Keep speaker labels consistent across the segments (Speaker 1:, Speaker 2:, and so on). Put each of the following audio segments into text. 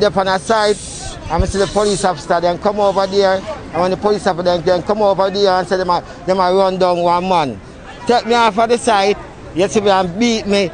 Speaker 1: They're on a site, and I see the police officer then come over there, and when the police officer then come over there and say them a run down one man. Take me off of the site, you see me and beat me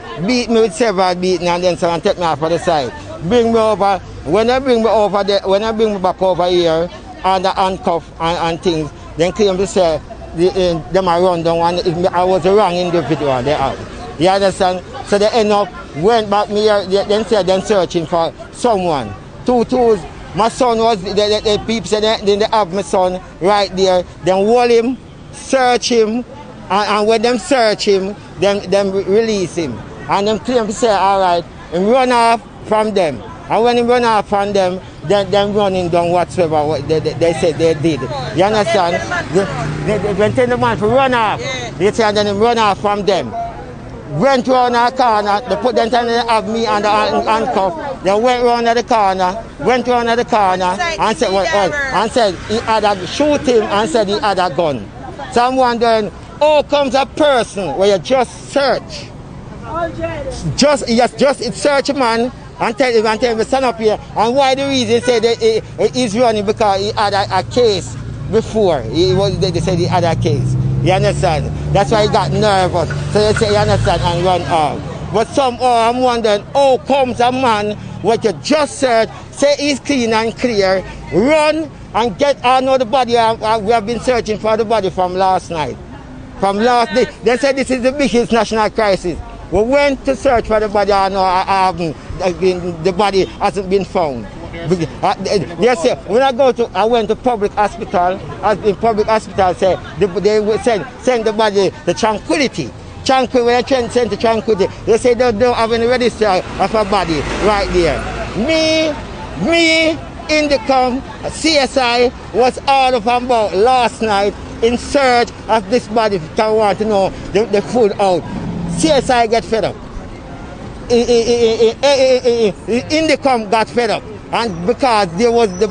Speaker 1: with several beating, and then someone take me off of the site. Bring me over, when they bring me over there, when I bring me back over here, under handcuff and things, then claim to say them a run down and I was the wrong individual they have. You understand? So they end up, went back me here, then said they're searching for someone. Two tools. My son was, the people said they have my son right there. Then hold him, search him, and when them search him, them release him. And them claim to say, all right, and run off from them. And when he run off from them, then them running down whatsoever they said they did. You understand? They tell the man to run off. They say and then him run off from them. Went round the corner, they put them time they have me under handcuff. They went round the corner, and said, and said he had a shoot him and said he had a gun. So I'm wondering, how comes a person where you just search? Just search a man and tell him to stand up here. And why the reason say that he's running? Because he had a case before. They said he had a case. You understand? That's why he got nervous. So they say, you understand, and run off. But somehow I'm wondering, how comes a man what you just search, say he's clean and clear, run and get another body. We have been searching for the body from last night. From last day. They said this is the biggest national crisis. We went to search for the body, the body hasn't been found. They say, when I went to public hospital, in public hospital say, they would send the body to Tranquility. When I send to Tranquility, they say they don't have any register of a body right there. Me, Indicom, CSI was all of about last night in search of this body if I want to know the food out. CSI get fed up. Indicom got fed up. And because there was the